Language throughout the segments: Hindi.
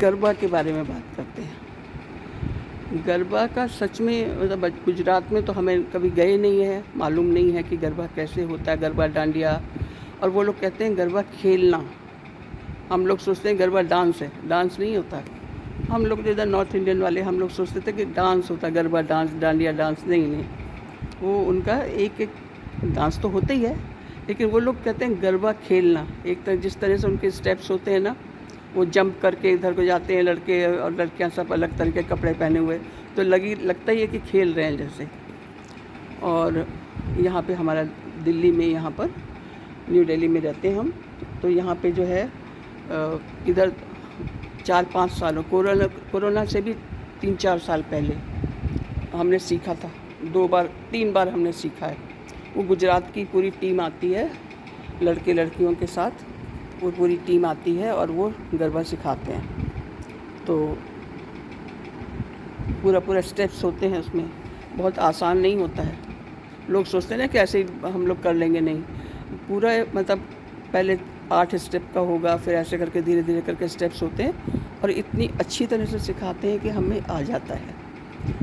गरबा के बारे में बात करते हैं। गरबा का सच में मतलब गुजरात में तो हमें कभी गए नहीं हैं, मालूम नहीं है कि गरबा कैसे होता है, गरबा डांडिया। और वो लोग कहते हैं गरबा खेलना। हम लोग सोचते हैं गरबा डांस है, डांस नहीं होता। हम लोग जो इधर नॉर्थ इंडियन वाले हम लोग सोचते थे कि डांस होता है, गरबा डांस, डांडिया डांस। नहीं नहीं, वो उनका एक एक डांस तो होता ही है, लेकिन वो लोग कहते हैं गरबा खेलना। एक तरह जिस तरह से उनके स्टेप्स होते हैं ना, वो जंप करके इधर को जाते हैं लड़के और लड़कियां, सब अलग तरह के कपड़े पहने हुए, तो लगता ही है कि खेल रहे हैं जैसे। और यहाँ पे हमारा दिल्ली में, यहाँ पर न्यू दिल्ली में रहते हैं हम, तो यहाँ पे जो है इधर 4-5 सालों कोरोना से भी 3-4 साल पहले हमने सीखा था। 3 बार हमने सीखा है। वो गुजरात की पूरी टीम आती है, लड़के लड़कियों के साथ वो पूरी टीम आती है और वो गरबा सिखाते हैं। तो पूरा स्टेप्स होते हैं उसमें, बहुत आसान नहीं होता है। लोग सोचते हैं ना कि ऐसे ही हम लोग कर लेंगे, नहीं। पूरा मतलब पहले 8 स्टेप का होगा, फिर ऐसे करके धीरे धीरे करके स्टेप्स होते हैं और इतनी अच्छी तरह से सिखाते हैं कि हमें आ जाता है।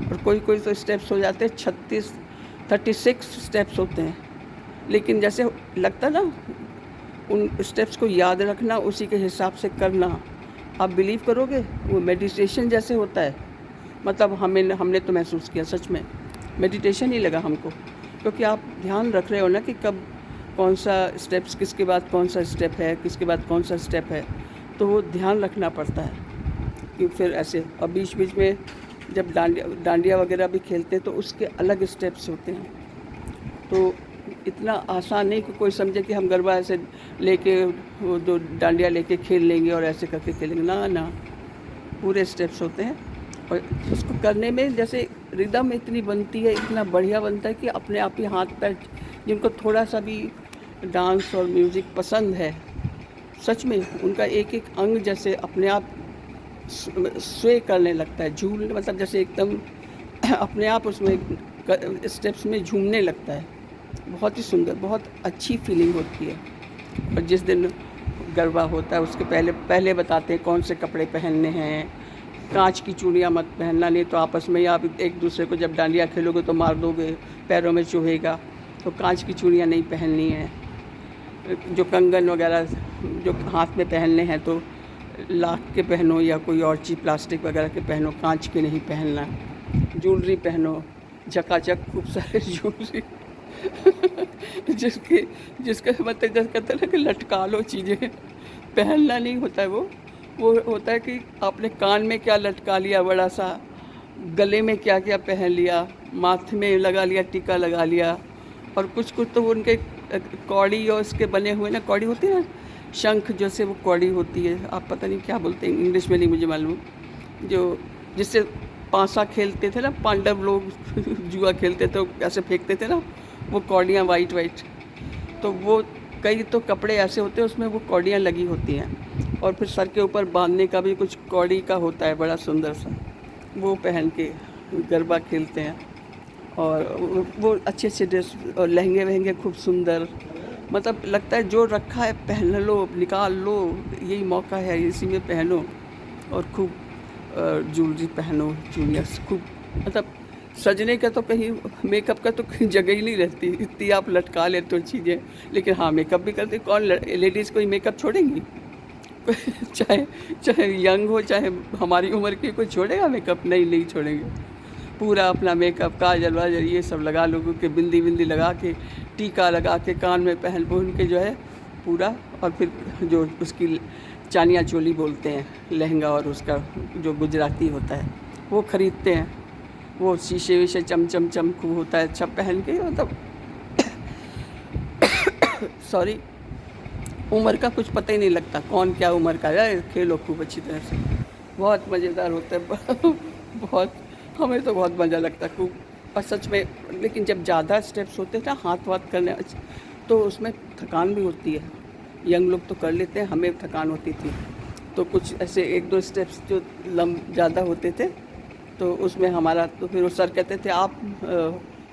और कोई कोई तो स्टेप्स हो जाते हैं 36 स्टेप्स होते हैं, लेकिन जैसे लगता ना, उन स्टेप्स को याद रखना, उसी के हिसाब से करना, आप बिलीव करोगे वो मेडिटेशन जैसे होता है। मतलब हमने तो महसूस किया, सच में मेडिटेशन ही लगा हमको, क्योंकि आप ध्यान रख रहे हो ना कि कब कौन सा स्टेप्स, किसके बाद कौन सा स्टेप है, किसके बाद कौन सा स्टेप है, तो वो ध्यान रखना पड़ता है कि फिर ऐसे। और बीच बीच में जब डांडिया वगैरह भी खेलते हैं तो उसके अलग स्टेप्स होते हैं। तो इतना आसान नहीं कि कोई समझे कि हम गरबा ऐसे लेके, वो जो डांडिया लेके खेल लेंगे और ऐसे करके खेलेंगे, ना ना, पूरे स्टेप्स होते हैं। और उसको करने में जैसे रिदम इतनी बनती है, इतना बढ़िया बनता है कि अपने आप ही हाथ पैर, जिनको थोड़ा सा भी डांस और म्यूज़िक पसंद है, सच में उनका एक एक अंग जैसे अपने आप स्वे करने लगता है, मतलब जैसे एकदम अपने आप उसमें स्टेप्स में झूमने लगता है। बहुत ही सुंदर, बहुत अच्छी फीलिंग होती है। और जिस दिन गरबा होता है उसके पहले बताते हैं कौन से कपड़े पहनने हैं। कांच की चूड़ियाँ मत पहनना, नहीं तो आपस में आप एक दूसरे को जब डांडिया खेलोगे तो मार दोगे, पैरों में चुभेगा। तो कांच की चूड़ियाँ नहीं पहननी है। जो कंगन वगैरह जो हाथ में पहनने हैं तो लाख के पहनो या कोई और चीज़ प्लास्टिक वगैरह के पहनो, कांच के नहीं पहनना। ज्वेलरी पहनो, झकाझक खूब सारे ज्वेलरी जिसका मतलब जैसे कहते हैं ना कि लटका लो चीज़ें, पहनना नहीं होता है वो होता है कि आपने कान में क्या लटका लिया बड़ा सा, गले में क्या क्या पहन लिया, माथे में लगा लिया, टीका लगा लिया। और कुछ तो उनके कौड़ी और उसके बने हुए ना, कौड़ी होती है ना, शंख जैसे वो कौड़ी होती है, आप पता नहीं क्या बोलते हैं इंग्लिश में, नहीं मुझे मालूम। जो जिससे पासा खेलते थे ना पांडव लोग जुआ खेलते थे, ऐसे फेंकते थे ना वो कौड़ियाँ वाइट, तो वो कई तो कपड़े ऐसे होते हैं उसमें वो कौड़ियाँ लगी होती हैं। और फिर सर के ऊपर बांधने का भी कुछ कौड़ी का होता है बड़ा सुंदर सा, वो पहन के गरबा खेलते हैं। और वो अच्छे अच्छे ड्रेस और लहंगे वहंगे खूब सुंदर, मतलब लगता है जो रखा है पहन लो, निकाल लो, यही मौका है, इसी में पहनो। और खूब ज्वेलरी पहनो, चूड़ियाँ खूब, मतलब सजने का तो कहीं, मेकअप का तो कहीं जगह ही नहीं रहती, इतनी आप लटका लेते हो चीज़ें। लेकिन हाँ, मेकअप भी करते, कौन लेडीज़ कोई मेकअप छोड़ेंगी? चाहे यंग हो, चाहे हमारी उम्र की, कोई छोड़ेगा मेकअप? नहीं छोड़ेंगे। पूरा अपना मेकअप, काजल वाजल ये सब लगा, लोगों के बिंदी विंदी लगा के, टीका लगा के, कान में पहन के जो है पूरा। और फिर जो उसकी चानिया चोली बोलते हैं, लहंगा, और उसका जो गुजराती होता है वो ख़रीदते हैं। वो शीशे वीशे चम खूब होता है, अच्छा पहन के, मतलब सॉरी, उम्र का कुछ पता ही नहीं लगता कौन क्या उम्र का है। खेलो खूब अच्छी तरह से, बहुत मज़ेदार होता है बहुत, हमें तो बहुत मज़ा लगता है खूब। और सच में, लेकिन जब ज़्यादा स्टेप्स होते हैं ना हाथ वाथ करने, तो उसमें थकान भी होती है। यंग लोग तो कर लेते हैं, हमें थकान होती थी। तो कुछ ऐसे 1-2 स्टेप्स जो ज़्यादा होते थे तो उसमें हमारा, तो फिर वो सर कहते थे आप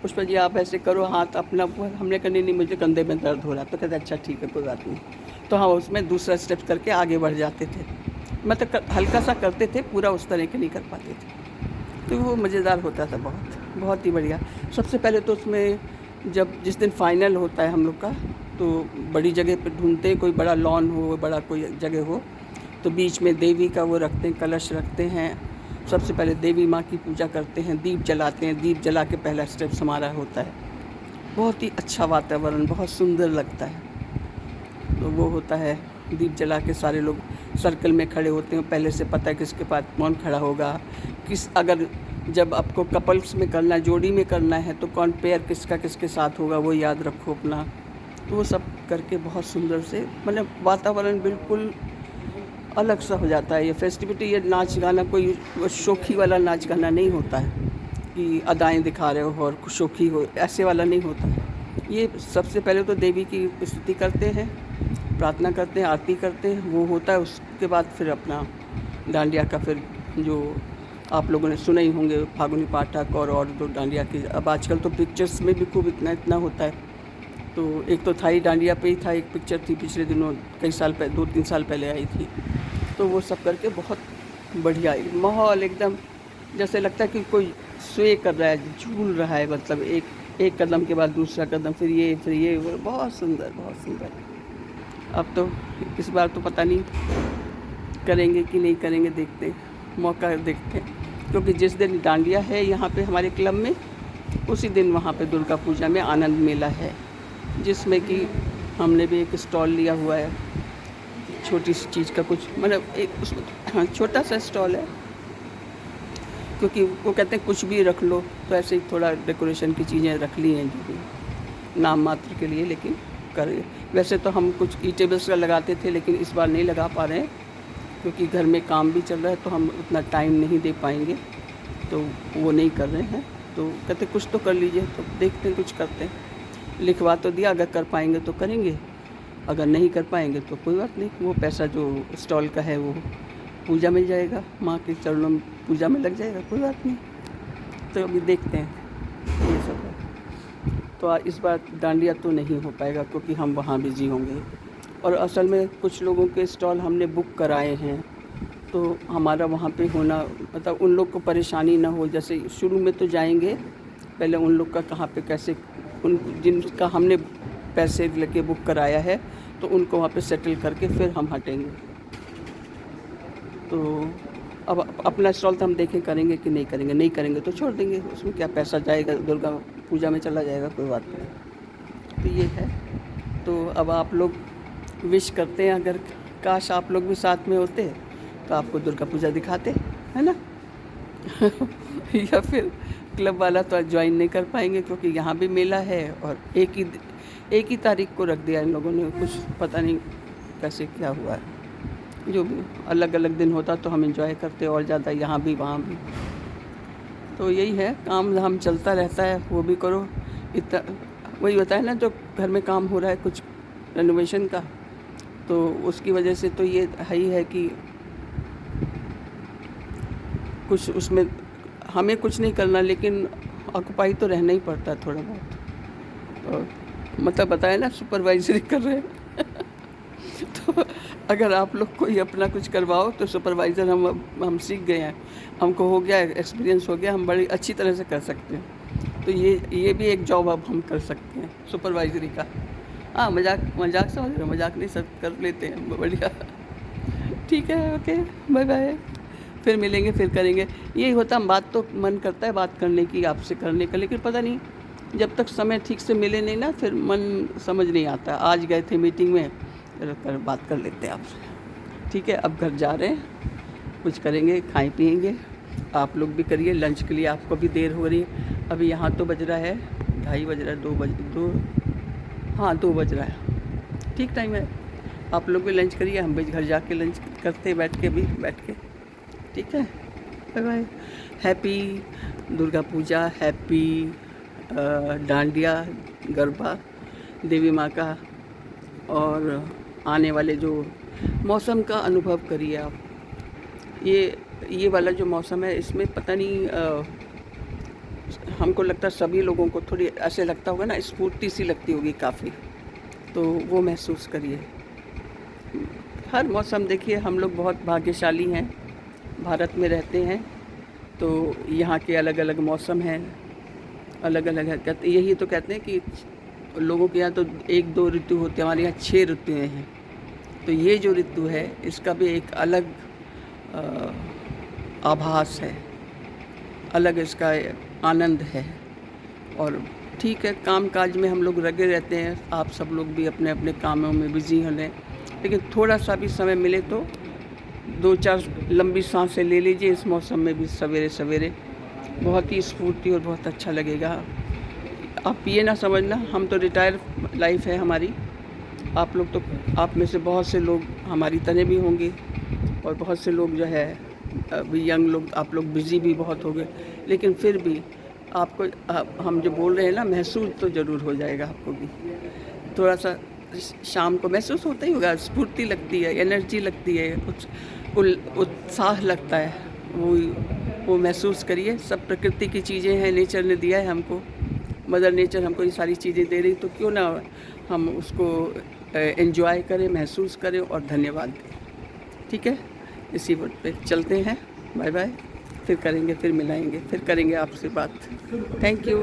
पुष्पा जी आप ऐसे करो हाथ अपना, हमने कहा नहीं मुझे कंधे में दर्द हो रहा, तो कहते अच्छा ठीक है कोई बात नहीं। तो हाँ, उसमें दूसरा स्टेप करके आगे बढ़ जाते थे। मतलब हल्का सा करते थे, पूरा उस तरह के नहीं कर पाते थे। तो वो मज़ेदार होता था, बहुत बहुत ही बढ़िया। सबसे पहले तो उसमें जब जिस दिन फाइनल होता है हम लोग का, तो बड़ी जगह पे ढूंढते हैं, कोई बड़ा लॉन हो, बड़ा कोई जगह हो, तो बीच में देवी का वो रखते हैं, कलश रखते हैं। सबसे पहले देवी माँ की पूजा करते हैं, दीप जलाते हैं, दीप जला के पहला स्टेप हमारा होता है। बहुत ही अच्छा वातावरण, बहुत सुंदर लगता है। तो वो होता है, दीप जला के सारे लोग सर्कल में खड़े होते हैं। पहले से पता है किसके पास कौन खड़ा होगा, अगर जब आपको कपल्स में करना है, जोड़ी में करना है, तो कौन पेयर किसका किसके साथ होगा वो याद रखो अपना। तो वो सब करके बहुत सुंदर से, मतलब वातावरण बिल्कुल अलग सा हो जाता है। ये फेस्टिविटी, ये नाच गाना कोई शोखी वाला नाच गाना नहीं होता है कि अदाएँ दिखा रहे हो और शोखी हो, ऐसे वाला नहीं होता है। ये सबसे पहले तो देवी की स्तुति करते हैं, प्रार्थना करते हैं, आरती करते हैं, वो होता है। उसके बाद फिर अपना डांडिया का, फिर जो आप लोगों ने सुने ही होंगे, फागुनी पाठक और दो डांडिया की। अब आजकल तो पिक्चर्स में भी खूब इतना होता है। तो एक तो थाई डांडिया पे ही था, एक पिक्चर थी पिछले दिनों, कई साल पहले, 2-3 साल पहले आई थी। तो वो सब करके बहुत बढ़िया माहौल, एकदम जैसे लगता है कि कोई स्वे कर रहा है, झूल रहा है, मतलब एक कदम के बाद दूसरा कदम, फिर ये वो बहुत सुंदर, बहुत सुंदर। अब तो इस बार तो पता नहीं करेंगे कि नहीं करेंगे, देखते हैं, मौका देखते हैं। क्योंकि जिस दिन डांडिया है यहाँ पे हमारे क्लब में, उसी दिन वहाँ पे दुर्गा पूजा में आनंद मेला है, जिसमें कि हमने भी एक स्टॉल लिया हुआ है, छोटी सी चीज़ का, कुछ मतलब एक उसमें छोटा सा स्टॉल है। क्योंकि वो कहते हैं कुछ भी रख लो, तो ऐसे ही थोड़ा डेकोरेशन की चीज़ें रख ली हैं, जो भी नाम मात्र के लिए, लेकिन करें। वैसे तो हम कुछ ई टेबल्स का लगाते थे, लेकिन इस बार नहीं लगा पा रहे हैं, क्योंकि घर में काम भी चल रहा है, तो हम उतना टाइम नहीं दे पाएंगे, तो वो नहीं कर रहे हैं। तो कहते कुछ तो कर लीजिए, तो देखते हैं, कुछ करते हैं। लिखवा तो दिया, अगर कर पाएंगे तो करेंगे, अगर नहीं कर पाएंगे तो कोई बात नहीं, वो पैसा जो स्टॉल का है वो पूजा में जाएगा, माँ के चरणों में पूजा में लग जाएगा, कोई बात नहीं। तो अभी देखते हैं ये सब है। तो इस बार डांडिया तो नहीं हो पाएगा, क्योंकि हम वहाँ बिज़ी होंगे। और असल में कुछ लोगों के स्टॉल हमने बुक कराए हैं, तो हमारा वहाँ पे होना, मतलब उन लोग को परेशानी ना हो। जैसे शुरू में तो जाएंगे, पहले उन लोग का कहाँ पे कैसे, उन जिनका हमने पैसे लेके बुक कराया है, तो उनको वहाँ पे सेटल करके फिर हम हटेंगे। तो अब अपना स्टॉल तो हम देखें करेंगे कि नहीं करेंगे, नहीं करेंगे तो छोड़ देंगे, उसमें क्या पैसा जाएगा, दुर्गा पूजा में चला जाएगा, कोई बात नहीं। तो ये है। तो अब आप लोग विश करते हैं, अगर काश आप लोग भी साथ में होते तो आपको दुर्गा पूजा दिखाते, है ना। या फिर क्लब वाला तो ज्वाइन नहीं कर पाएंगे, क्योंकि यहाँ भी मेला है, और एक ही तारीख को रख दिया इन लोगों ने, कुछ पता नहीं कैसे क्या हुआ है। जो भी अलग अलग दिन होता तो हम एंजॉय करते और ज़्यादा, यहाँ भी वहाँ भी। तो यही है, काम धाम चलता रहता है, वो भी करो। इतना वही होता है ना, जो घर में काम हो रहा है कुछ रेनोवेशन का, तो उसकी वजह से तो ये है ही है कि कुछ उसमें हमें कुछ नहीं करना, लेकिन ऑक्यूपाई तो रहना ही पड़ता है थोड़ा बहुत। और मतलब बताया ना, सुपरवाइजरी कर रहे हैं। तो अगर आप लोग कोई अपना कुछ करवाओ, तो सुपरवाइज़र हम सीख गए हैं, हमको हो गया, एक्सपीरियंस हो गया, हम बड़ी अच्छी तरह से कर सकते हैं। तो ये भी एक जॉब अब हम कर सकते हैं, सुपरवाइजरी का। हाँ, मजाक समझ रहे हो, मजाक नहीं, सब कर लेते हैं, बढ़िया। ठीक है, ओके, बाय बाय, फिर मिलेंगे, फिर करेंगे। यही होता, हम बात तो मन करता है बात करने की, आपसे करने का, लेकिन पता नहीं जब तक समय ठीक से मिले नहीं ना, फिर मन समझ नहीं आता। आज गए थे मीटिंग में, कर बात कर लेते हैं आपसे। ठीक है, अब घर जा रहे हैं, कुछ करेंगे, खाएं पिएंगे, आप लोग भी करिए। लंच के लिए आपको भी देर हो रही है, अभी यहाँ तो बज रहा है 2:30 बज रहा है, 2 बज रहा है, ठीक टाइम है। आप लोग भी लंच करिए, हम भी घर जाके लंच करते बैठ के। ठीक है, bye bye. Happy Durga Puja, happy dandiya garba देवी माँ का। और आने वाले जो मौसम का अनुभव करिए आप। ये वाला जो मौसम है, इसमें पता नहीं, हमको लगता है सभी लोगों को थोड़ी ऐसे लगता होगा ना, स्फूर्ति सी लगती होगी काफ़ी, तो वो महसूस करिए। हर मौसम देखिए, हम लोग बहुत भाग्यशाली हैं, भारत में रहते हैं, तो यहाँ के अलग अलग मौसम हैं, अलग अलग है। कहते यही तो कहते हैं कि लोगों के यहाँ तो 1-2 ऋतु होते हैं, हमारे यहाँ 6 ऋतुएँ हैं। तो ये जो ऋतु है इसका भी एक अलग अ, आभास है, अलग इसका आनंद है। और ठीक है, काम काज में हम लोग लगे रहते हैं, आप सब लोग भी अपने अपने कामों में बिज़ी हैं, लेकिन थोड़ा सा भी समय मिले तो 2-4 लंबी सांसें ले लीजिए इस मौसम में भी सवेरे सवेरे, बहुत ही स्फूर्ति और बहुत अच्छा लगेगा। आप ये ना समझना हम तो रिटायर लाइफ है हमारी, आप लोग तो, आप में से बहुत से लोग हमारी तरह भी होंगे और बहुत से लोग जो है अभी यंग लोग, आप लोग बिज़ी भी बहुत हो गए, लेकिन फिर भी आपको हम जो बोल रहे हैं ना, महसूस तो ज़रूर हो जाएगा आपको भी। थोड़ा सा शाम को महसूस होता ही होगा, स्फूर्ति लगती है, एनर्जी लगती है, उत्साह लगता है, वो महसूस करिए। सब प्रकृति की चीज़ें हैं, नेचर ने दिया है हमको, मदर नेचर हमको ये सारी चीज़ें दे रही, तो क्यों ना हम उसको एंजॉय करें, महसूस करें और धन्यवाद दें। ठीक है, इसी वर्ड पे चलते हैं। बाय बाय, फिर करेंगे, फिर मिलाएंगे, फिर करेंगे आपसे बात। Thank you.